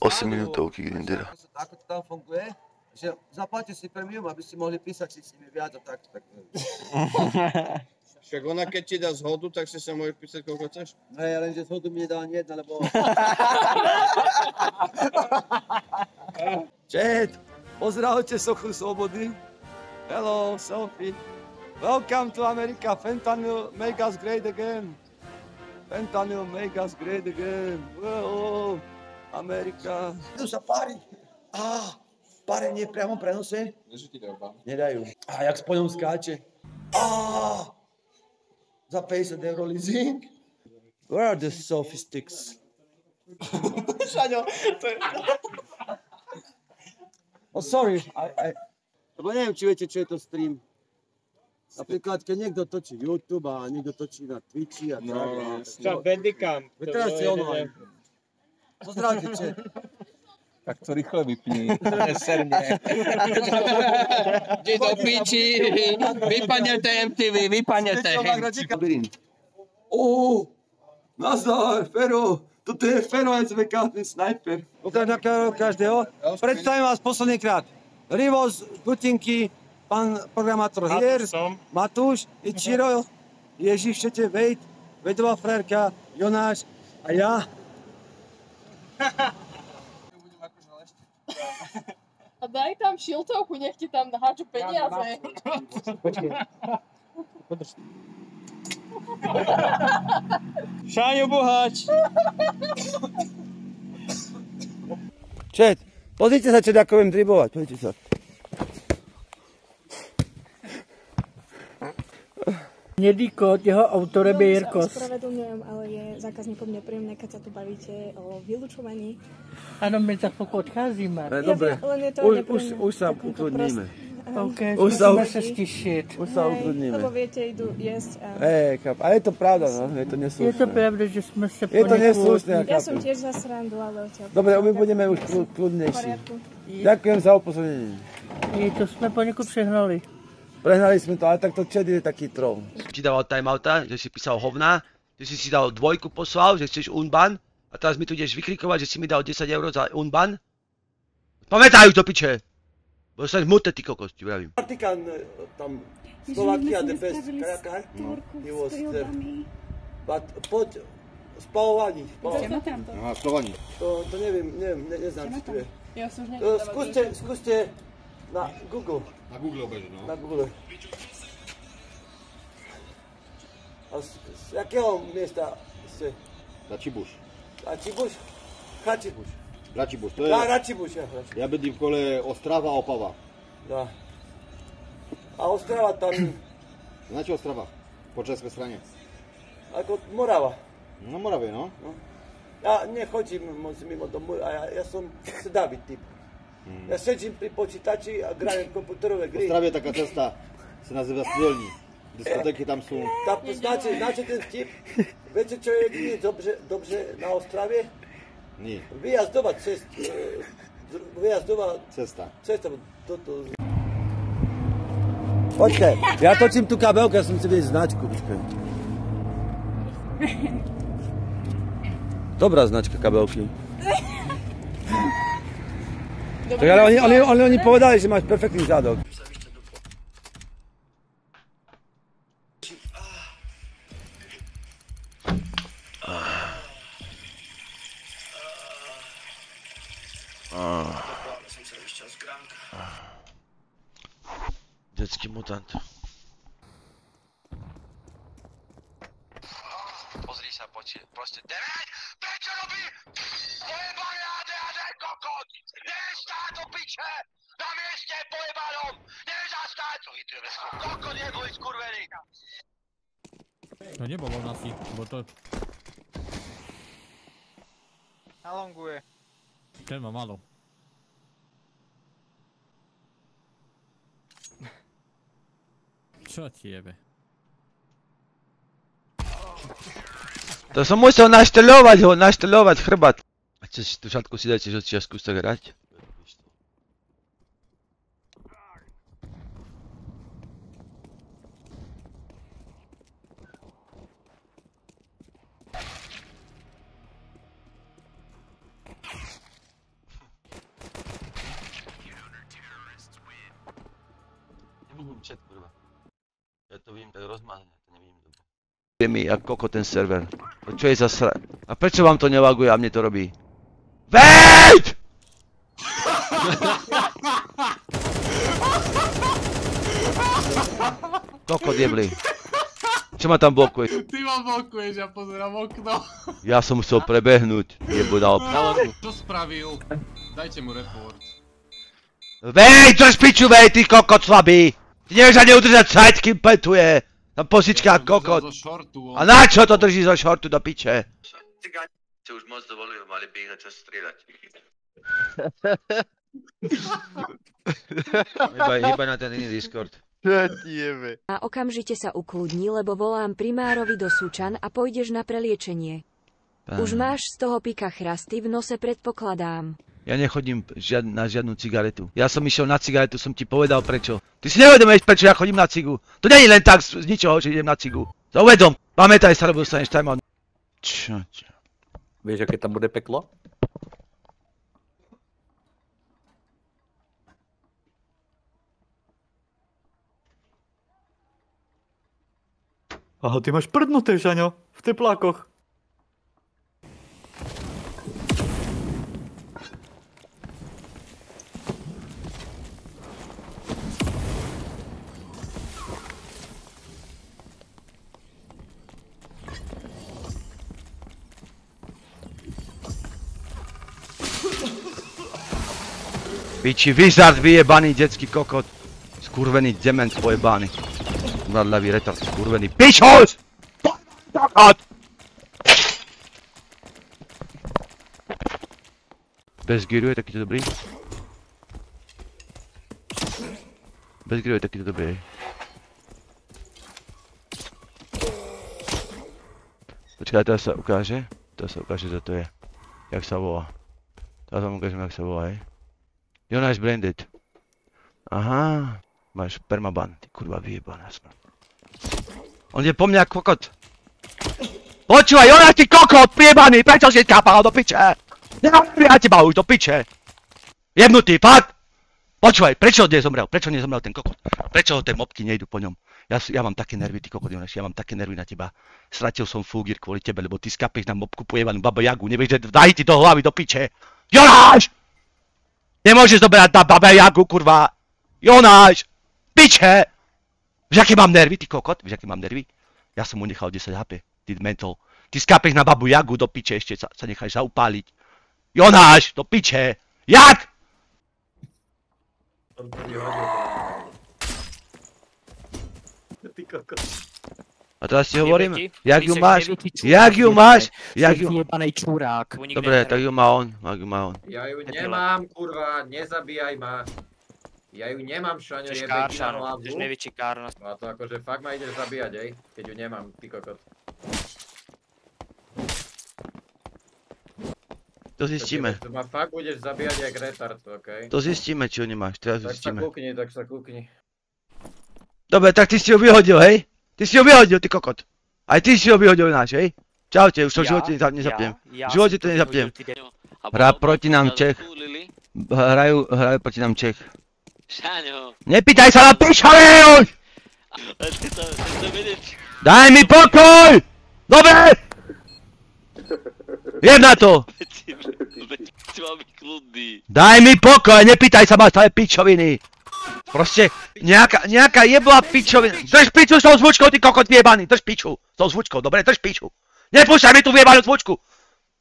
8 minútovky Grindera. Ako to tam funguje, že zaplatíte si premium, aby si mohli písať si s nimi viac a tak. Však ona keď ti dá zhodu, tak si sa môžeš písať koľko chceš? Hej, lenže zhodu mi nedá ani jedna, lebo... Chat, pozdravte Sochu Slobody. Hello, Sophie. Welcome to America. Fentanyl make us great again. Fentanyl make us great again. Whoa, Amerika. Idú sa páriť. Párenie v priamom prenose? Nedajú. A jak s poňom skáče. Za 50 € leasing? Where are the Sophie sticks? Šaňo, to je... Oh, sorry, lebo neviem, či viete, čo je to stream. Napríklad, keď niekto točí YouTube a niekto točí na Twitchi a tak. Čo, Bandicam. Teraz si online. Pozdravte, chat. Tak to rýchle vypni, neserne. Ty do piči, vypadnete MTV, vypadnete. Nazdar, Fero. Toto je Fero SVK, ten snajper. Ukážem každého. Predstavím vás posledný krát. Rivoz, Gutinky, pán programátor hier, Matúš, Ichiro, Ježiš, Šete, Vejt, Vedová frérka, Jonáš a ja. A daj tam šiltovku, nech ti tam naháču peniaze. Počkej. Šáňo Boháč. Čet, pozrite sa, čo ako viem dribovať, pozrite sa. Hnedý kód, jeho autorem je Jirkos. Ospravedlňujem, ale je zákazníkom nepríjemné, keď sa tu bavíte o vylučovaní. Áno, my za chvíľku odcházíme. Dobre, Len je to už sa ukludníme. OK, Už sa musíme sa stišiť. Už sa ukludníme. Lebo viete, idú jesť a... A je to pravda, no, je to neslušné. Je to pravda, že sme sa Je to neslušné, Ja som tiež za srandu, ale odtiaľ... Dobre, my budeme už kľudnejší. Ďakujem za upozornenie. To sme poniekud prehnali. Prehnali sme to, ale tak to chat je taký troll. Ti dával timeouta, že si písal hovna, že si dal dvojku poslal, že chceš unban a teraz mi tu ideš vykrikovať, že si mi dal 10 € za unban. Pamätajú to piče! Bo sa zmutne ty kokos, ti vravím. Vatikan tam, Slovakia, the best kajakár. He was there. But pod spalovaní. Aha, Slovani. To neviem, neznám, či tu je. Ja som už nedávať. Skúste na Google. Na Google obeže, no. Na Google. A z jakého miesta ste? Račibuš. Račibuš? Račibuš. Račibuš, to je... Račibuš, ja. Ja bydlím v kole Ostrava a Opava. Da. A Ostrava tam... Znači Ostrava? Po českej strane. Ako Morava. Na Morave, no. Ja nechodím moc mimo domu, a ja som sedavý typ. Ja sedím pri počítači a grajem komputerové gry. V Ostrave je taká cesta, sa nazýva Stilní. Diskotéky tam sú... Znáte ten vtip? Viete, čo je jediný dobře na Ostravě? Nie. Výjazdová cesta. Toto. Poďte, ja točím tú kabelku, ja som si vidieť značku. Dobrá značka kabelky. Ale oni povedali, že máš perfektný zadok. Detský mutant. Pozri sa, proste dereť! Prečo robí? Pojebané ADHD kokot! Nevieš stáť do piče! Na mieste pojebanom! Nevieš zastáť! Kokot neboli skurvený! No nebolo na si, bo to... Nalonguje. Ten má malo. Čo ti jebe? To som musel našteľovať chrbát. A čo si tu šatku si dajte, že si ja skúste hrať? nevidím chat, kurva. Ja to vidím tak rozmazané, to nevidím dobre. Je mi jak koko ten server. Čo je za sra... A prečo vám to nelaguje a mne to robí? VEJT! Koko diebli. Čo ma tam blokuje? Ty ma blokuješ, ja pozerám okno. Ja som chcel prebehnúť. Jebudal. Čo spravil? Dajte mu report. VEJT, drž piču, VEJT, ty kokot slabý! Ty nevieš ani udržať site, kým petuje. Tam pozička kokot. A na čo to drží zo šortu do piče? Cigáni si už moc dovolujú, mali by ich na čas strieľať. Iba na ten iný Discord. A okamžite sa ukludni, lebo volám primárovi do Sučan a pôjdeš na preliečenie. Už máš z toho pika chrasty v nose, predpokladám. Ja nechodím na žiadnu cigaretu. Ja som išiel na cigaretu, som ti povedal prečo. Ty si neuvedomuješ, prečo ja chodím na cigu. To nie je len tak z ničoho, že idem na cigu. To uvedom. Pamätaj sa, lebo dostaneš timeout. Čo? Vieš, aké tam bude peklo? Aha, ty máš prdnuté, Žaňo, v teplákoch. Piči, wizard vyjebaný detský kokot. Skurvený dement pojebaný. Mladlavý retard, skurvený pičos! Kokot! Bez gyru je takýto dobrý. Bez gyru je takýto dobrý. Počkaj, teraz sa ukáže. Teraz sa ukáže, čo to je. Jak sa volá. Teraz vám ukážem, jak sa volá, hej. Jonáš branded. Aha, máš permaban, ty kurva vyjebaná smrť. On je po mňa kokot. Počúvaj, Jonáš, ty kokot, priebaný, prečo si skápal do piče? Ja teba už do piče. Jebnutý, fakt? Počúvaj, prečo nezomrel? Prečo nezomrel ten kokot? Prečo tie mobky nejdu po ňom? Ja mám také nervy, ty kokot, Jonáš, ja mám také nervy na teba. Stratil som fulgír kvôli tebe, lebo ty skapeš na mobku pojebanú baba Jagu, nevieš, že daj ti do hlavy do piče. Jonáš! Nemôžeš zoberať na babe Jagu, kurva! Jonáš! Piče! Víš, aké mám nervy, ty kokot? Víš, aké mám nervy? Ja som mu nechal 10 HP, ty mentol. Ty skápeš na babu Jagu do piče, ešte sa necháš zaupáliť. Jonáš! Do piče! Jak? Ty kokot. A teraz ti hovorím, jak ju máš? Jak ju máš? Jak ju... Dobre, tak ju má on, Ja ju nemám, kurva, nezabíjaj ma. Ja ju nemám, Šaňo, jebe ti na hlavu. A to akože fakt ma ideš zabíjať, ej, keď ju nemám, ty kokot. To zistíme. To ma fakt budeš zabíjať jak retard, okej? To zistíme, či ju nemáš, teraz zistíme. Tak sa kúkni. Dobre, tak ty si ju vyhodil, hej? Ty si ho vyhodil, ty kokot. Aj ty si ho vyhodil náš, hej? Čaute, už to v živote nezapnem. V živote to nezapnem. Hrá proti nám Čech. Hrajú proti nám Čech. Nepýtaj sa na pičave už! Daj mi pokoj! Dobre! Jeb na to! Daj mi pokoj, nepýtaj sa ma stále pičoviny! Proste, nejaká jebla pičovina. Drž piču s tou zvučkou, ty kokot vyjebaný, drž piču. S tou zvučkou, dobre, drž piču. Nepúšťaj mi tú vyjebanú zvučku.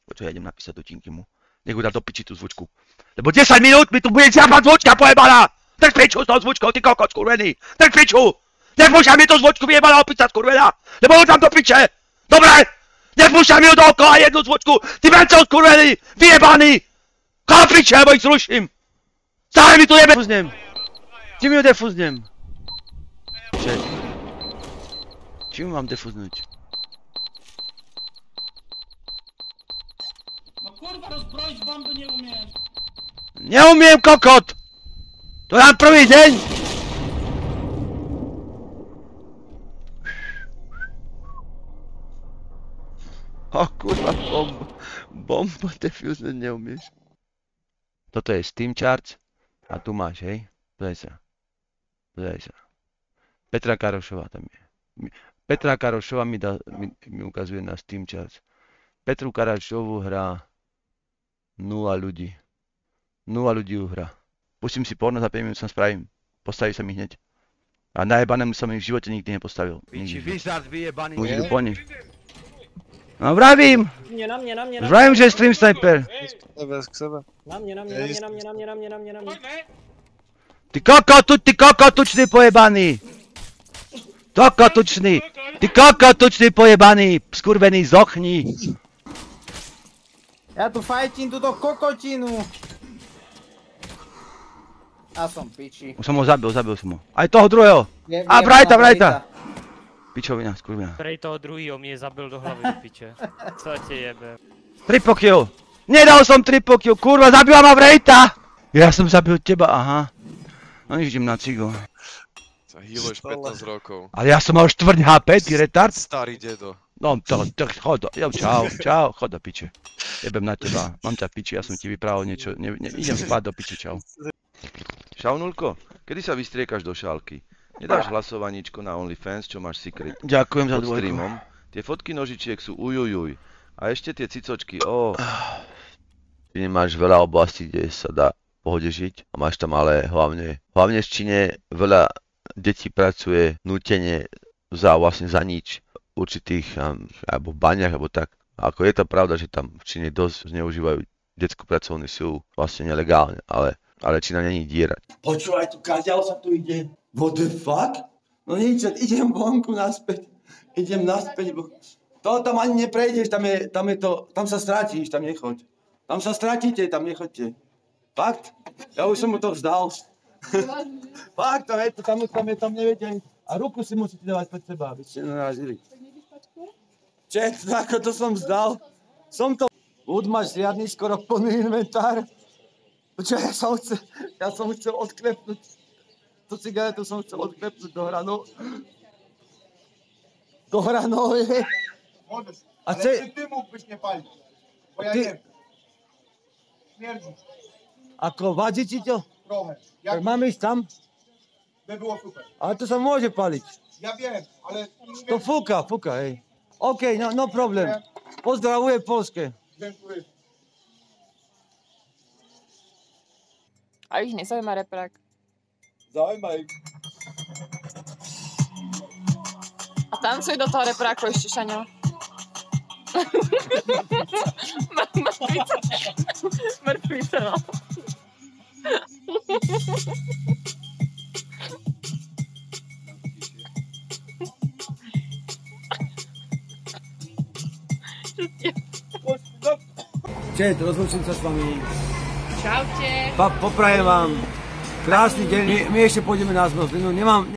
Počuj, ja idem napísať do Tinkymu. Nech udá do piči tú zvučku. Lebo 10 minút mi tu bude žiadna zvučka pojebaná. Drž piču s tou zvučkou, ty kokot skurvený. Drž piču. Nepúšťaj mi tú zvučku vyjebaná opica skurvená. Lebo udám do piče. Dobre. Nepúšťaj mi ju dookola jednu zvučku. Ty vencov skurvený, vyjebaný. Kala piče, lebo ich zruším. Stále mi tu jebe. Čím ju defuznem? Ček. Čím mám defuznúť? No kurva, rozbrojiť bomby neumieš. Neumiem, kokot! To dám prvý deň! O kurva, bomba defuznúť neumieš. Toto je Steam Charts a tu máš, hej? Pozri sa. Pozri sa. Petra Karošová tam je. Petra Karošová mi ukazuje na Steam Charts. Petru Karošovú hrá 0 ľudí. 0 ľudí ju hrá. Pustím si porno, za 5 minút som spravím. Postaví sa mi hneď. A najebanému som mi v živote nikdy nepostavil. Vyzard vyjebaný. Môžu po nich. No vravím! Na mne. Vravím, že je stream sniper. K sebe. Na mne. Ty kokotučný pojebaný! Ty kokotučný pojebaný! Skurvený, zochni! Ja tu fajtím túto kokotinu. A som piči. Už som ho zabil som ho. Aj toho druhého! A vrajta! Pičovina, skurvina. Prej toho druhýho mi je zabil do hlavy, do piče. Co ti jebe? Triple kill! Nedal som triple kill, kurva, zabila ma vrejta! Ja som zabil teba, aha. No nič, idem na cigo. Sa healuješ 15 rokov. Ale ja som mal 4 HP, ty retard. Starý dedo. No to, chod do, čau, chod do piče. Jebem na teba, mám ťa v piči, ja som ti vyprával niečo, idem spať do piče, čau. Šaunulko, kedy sa vystriekaš do šálky? Nedáš hlasovaničko na OnlyFans, čo máš secret? Ďakujem za dvojku. Streamom. Tie fotky nožičiek sú ujujuj. A ešte tie cicočky, Ty nemáš veľa oblastí, kde sa dá v pohode žiť. A máš tam ale hlavne v Číne veľa detí pracuje nútene vlastne za nič. Určitých, alebo v baňach, alebo tak. A ako je to pravda, že tam v Číne dosť zneužívajú detskú pracovnú silu vlastne nelegálne, ale Čína není dierať. Počúvaj, tu kaďal sa tu ide. What the fuck? No nič, idem vonku naspäť. Idem naspäť, to tam ani neprejdeš, tam sa strátiš, tam nechoď. Tam sa stratíte, tam nechoďte. Fakt? Ja už som mu to vzdal. Fakt, tam neviete. A ruku si musíte dávať pred seba, aby ste nenarazili. Čet, ako to som vzdal. Wood, máš riadny, skoro plný inventár. Počkaj, ja som chcel odklepnúť. Tu cigaretu som chcel odklepnúť do hranov. Do hranov je. A ty môžeš nepáliť. Bo ja jem. Smierdziš. Ako, vadí ti to? Trochę. Tak máme ísť tam? By było super. Ale to sa môže paliť. Ja wiem, ale... To fúka, hej. OK, no problem. Pozdravujem Polskę. Dziękuję. A ich nezaujíma reprák. Zaujíma ich. A tancuj do toho repráku ešte, Šaňo. Mŕtvice, no. Čet, rozlučím sa s vami. Čaute. Poprajem vám krásny deň. My ešte pôjdeme na Zmrzlinu.